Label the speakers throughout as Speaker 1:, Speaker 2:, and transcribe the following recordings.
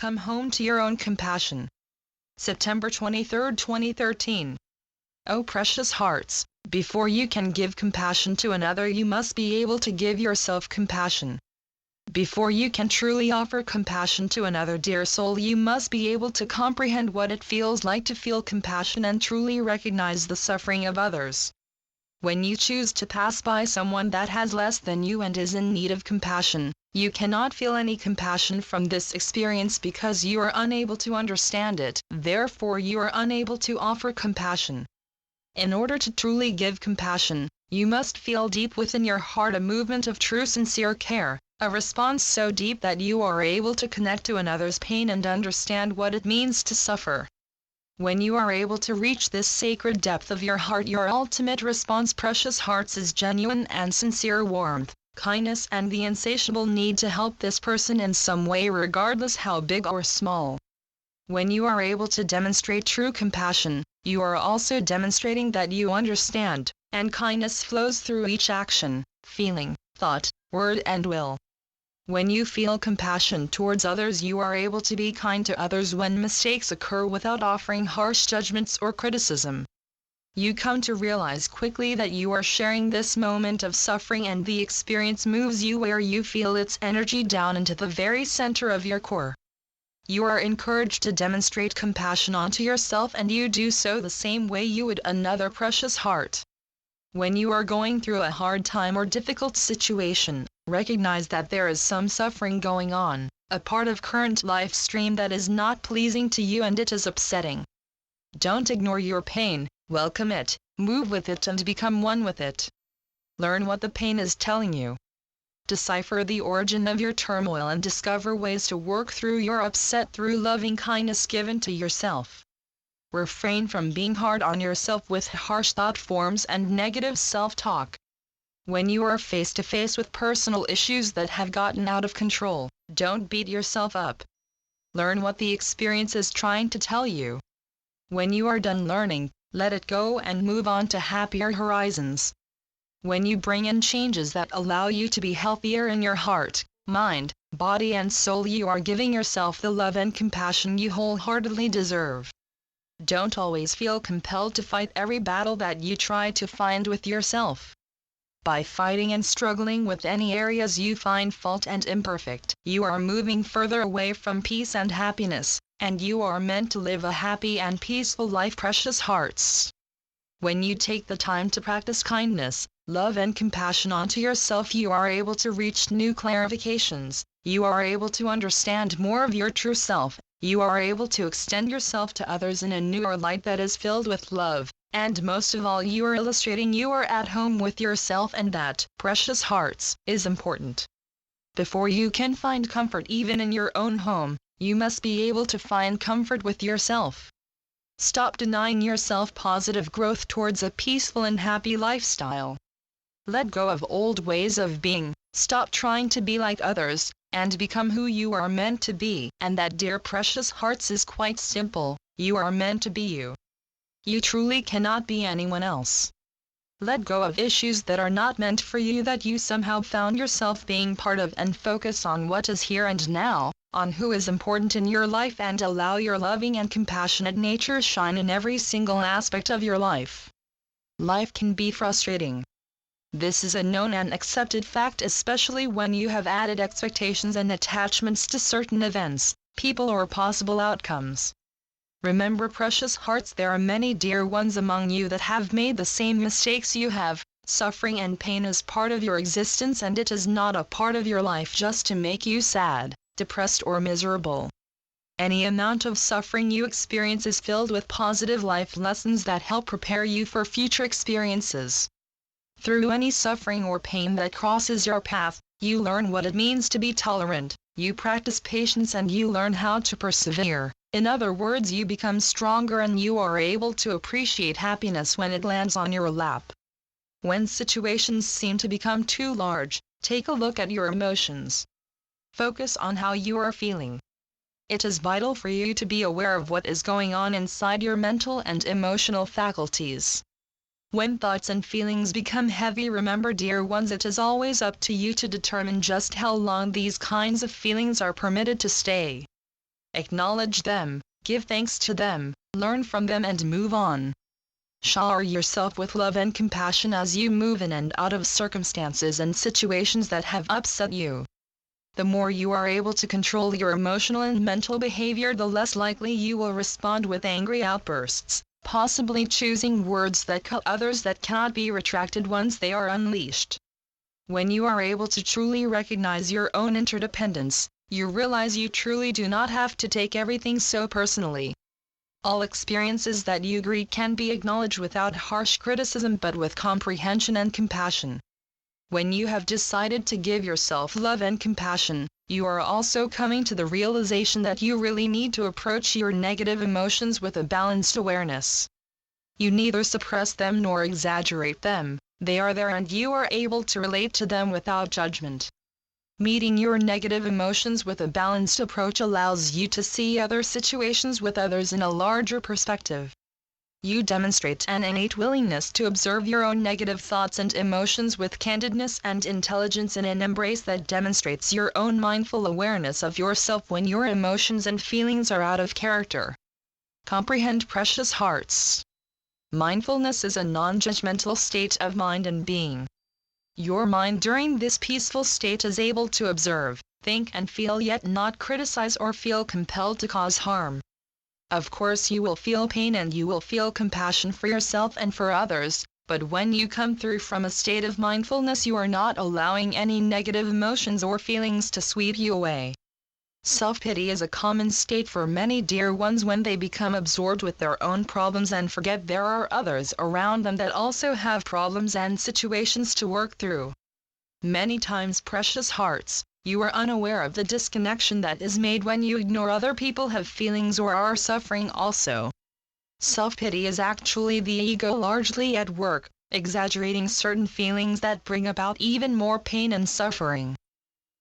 Speaker 1: come home to your own compassion. September 23, 2013. Oh precious hearts, before you can give compassion to another, you must be able to give yourself compassion. Before you can truly offer compassion to another dear soul, you must be able to comprehend what it feels like to feel compassion and truly recognize the suffering of others. When you choose to pass by someone that has less than you and is in need of compassion, you cannot feel any compassion from this experience because you are unable to understand it. Therefore, you are unable to offer compassion. In order to truly give compassion, you must feel deep within your heart a movement of true sincere care, a response so deep that you are able to connect to another's pain and understand what it means to suffer. When you are able to reach this sacred depth of your heart, your ultimate response, precious hearts, is genuine and sincere warmth, kindness, and the insatiable need to help this person in some way, regardless how big or small. When you are able to demonstrate true compassion, you are also demonstrating that you understand, and kindness flows through each action, feeling, thought, word, and will. When you feel compassion towards others, you are able to be kind to others when mistakes occur without offering harsh judgments or criticism. You come to realize quickly that you are sharing this moment of suffering, and the experience moves you where you feel its energy down into the very center of your core. You are encouraged to demonstrate compassion onto yourself, and you do so the same way you would another precious heart. When you are going through a hard time or difficult situation, recognize that there is some suffering going on, a part of current life stream that is not pleasing to you and it is upsetting. Don't ignore your pain, welcome it, move with it, and become one with it. Learn what the pain is telling you. Decipher the origin of your turmoil and discover ways to work through your upset through loving kindness given to yourself. Refrain from being hard on yourself with harsh thought forms and negative self-talk. When you are face to face with personal issues that have gotten out of control, don't beat yourself up. Learn what the experience is trying to tell you. When you are done learning, let it go and move on to happier horizons. When you bring in changes that allow you to be healthier in your heart, mind, body, and soul, you are giving yourself the love and compassion you wholeheartedly deserve. Don't always feel compelled to fight every battle that you try to find with yourself. By fighting and struggling with any areas you find fault and imperfect, you are moving further away from peace and happiness, and you are meant to live a happy and peaceful life, precious hearts. When you take the time to practice kindness, love, and compassion onto yourself, you are able to reach new clarifications. You are able to understand more of your true self. You are able to extend yourself to others in a newer light that is filled with love, and most of all, you are illustrating you are at home with yourself, and that, precious hearts, is important. Before you can find comfort even in your own home, you must be able to find comfort with yourself. Stop denying yourself positive growth towards a peaceful and happy lifestyle. Let go of old ways of being, stop trying to be like others, and become who you are meant to be. And that, dear precious hearts, is quite simple. You are meant to be you. You truly cannot be anyone else. Let go of issues that are not meant for you, that you somehow found yourself being part of, and focus on what is here and now, on who is important in your life, and allow your loving and compassionate nature shine in every single aspect of your life. Life can be frustrating. This is a known and accepted fact, especially when you have added expectations and attachments to certain events, people, or possible outcomes. Remember, precious hearts, there are many dear ones among you that have made the same mistakes you have. Suffering and pain is part of your existence, and it is not a part of your life just to make you sad, depressed, or miserable. Any amount of suffering you experience is filled with positive life lessons that help prepare you for future experiences. Through any suffering or pain that crosses your path, you learn what it means to be tolerant, you practice patience, and you learn how to persevere. In other words, you become stronger, and you are able to appreciate happiness when it lands on your lap. When situations seem to become too large, take a look at your emotions. Focus on how you are feeling. It is vital for you to be aware of what is going on inside your mental and emotional faculties. When thoughts and feelings become heavy, remember, dear ones, it is always up to you to determine just how long these kinds of feelings are permitted to stay. Acknowledge them, give thanks to them, learn from them and move on. Shower yourself with love and compassion as you move in and out of circumstances and situations that have upset you. The more you are able to control your emotional and mental behavior, the less likely you will respond with angry outbursts, possibly choosing words that cut others that cannot be retracted once they are unleashed. When you are able to truly recognize your own interdependence, you realize you truly do not have to take everything so personally. All experiences that you greet can be acknowledged without harsh criticism but with comprehension and compassion. When you have decided to give yourself love and compassion, you are also coming to the realization that you really need to approach your negative emotions with a balanced awareness. You neither suppress them nor exaggerate them, they are there and you are able to relate to them without judgment. Meeting your negative emotions with a balanced approach allows you to see other situations with others in a larger perspective. You demonstrate an innate willingness to observe your own negative thoughts and emotions with candidness and intelligence in an embrace that demonstrates your own mindful awareness of yourself when your emotions and feelings are out of character. Comprehend, precious hearts. Mindfulness is a non-judgmental state of mind and being. Your mind during this peaceful state is able to observe, think and feel yet not criticize or feel compelled to cause harm. Of course you will feel pain and you will feel compassion for yourself and for others, but when you come through from a state of mindfulness you are not allowing any negative emotions or feelings to sweep you away. Self-pity is a common state for many dear ones when they become absorbed with their own problems and forget there are others around them that also have problems and situations to work through. Many times, precious hearts, you are unaware of the disconnection that is made when you ignore other people have feelings or are suffering also. Self-pity is actually the ego largely at work, exaggerating certain feelings that bring about even more pain and suffering.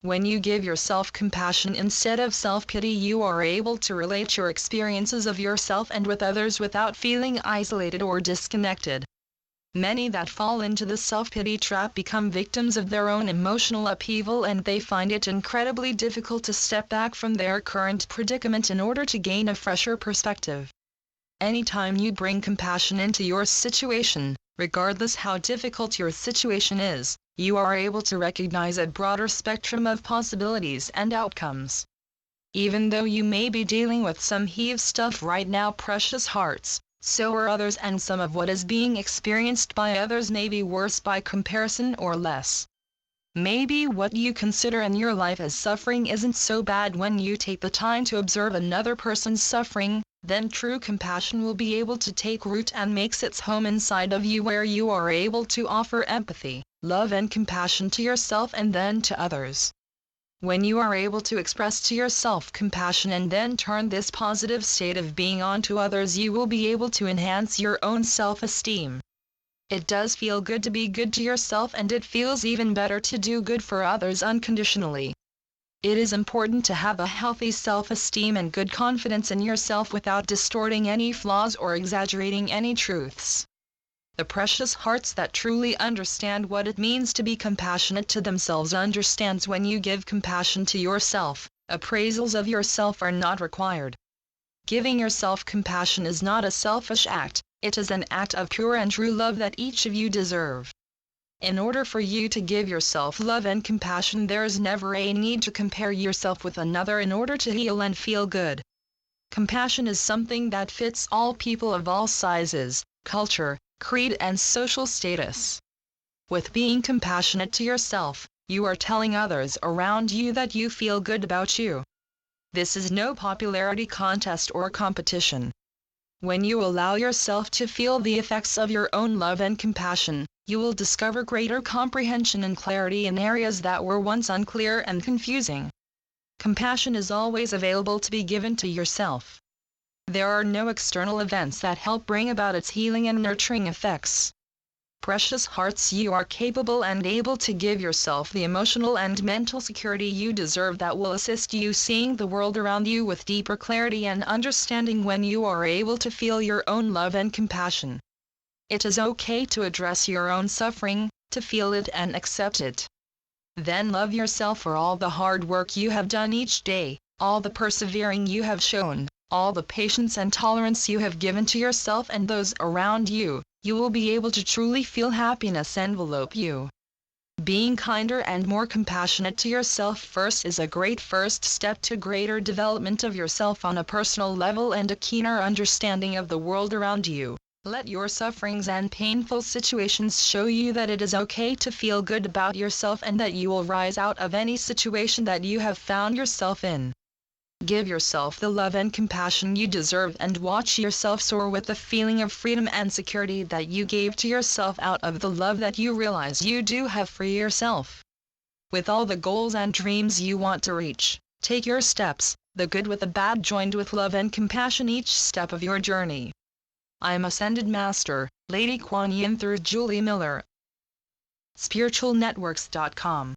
Speaker 1: When you give yourself compassion instead of self-pity, you are able to relate your experiences of yourself and with others without feeling isolated or disconnected. Many that fall into the self-pity trap become victims of their own emotional upheaval and they find it incredibly difficult to step back from their current predicament in order to gain a fresher perspective. Anytime you bring compassion into your situation, regardless how difficult your situation is, you are able to recognize a broader spectrum of possibilities and outcomes. Even though you may be dealing with some heavy stuff right now, precious hearts, so are others, and some of what is being experienced by others may be worse by comparison or less. Maybe what you consider in your life as suffering isn't so bad when you take the time to observe another person's suffering, then true compassion will be able to take root and makes its home inside of you, where you are able to offer empathy, love and compassion to yourself and then to others. When you are able to express to yourself compassion and then turn this positive state of being on to others, you will be able to enhance your own self-esteem. It does feel good to be good to yourself, and it feels even better to do good for others unconditionally. It is important to have a healthy self-esteem and good confidence in yourself without distorting any flaws or exaggerating any truths. The precious hearts that truly understand what it means to be compassionate to themselves understands when you give compassion to yourself, appraisals of yourself are not required. Giving yourself compassion is not a selfish act, it is an act of pure and true love that each of you deserve. In order for you to give yourself love and compassion, there is never a need to compare yourself with another in order to heal and feel good. Compassion is something that fits all people of all sizes, culture, creed and social status. With being compassionate to yourself, you are telling others around you that you feel good about you. This is no popularity contest or competition. When you allow yourself to feel the effects of your own love and compassion, you will discover greater comprehension and clarity in areas that were once unclear and confusing. Compassion is always available to be given to yourself. There are no external events that help bring about its healing and nurturing effects. Precious hearts, you are capable and able to give yourself the emotional and mental security you deserve that will assist you seeing the world around you with deeper clarity and understanding when you are able to feel your own love and compassion. It is okay to address your own suffering, to feel it and accept it. Then love yourself for all the hard work you have done each day, all the persevering you have shown, all the patience and tolerance you have given to yourself and those around you, you will be able to truly feel happiness envelope you. Being kinder and more compassionate to yourself first is a great first step to greater development of yourself on a personal level and a keener understanding of the world around you. Let your sufferings and painful situations show you that it is okay to feel good about yourself and that you will rise out of any situation that you have found yourself in. Give yourself the love and compassion you deserve and watch yourself soar with the feeling of freedom and security that you gave to yourself out of the love that you realize you do have for yourself. With all the goals and dreams you want to reach, take your steps, the good with the bad joined with love and compassion each step of your journey. I am Ascended Master, Lady Quan Yin through Julie Miller. spiritualnetworks.com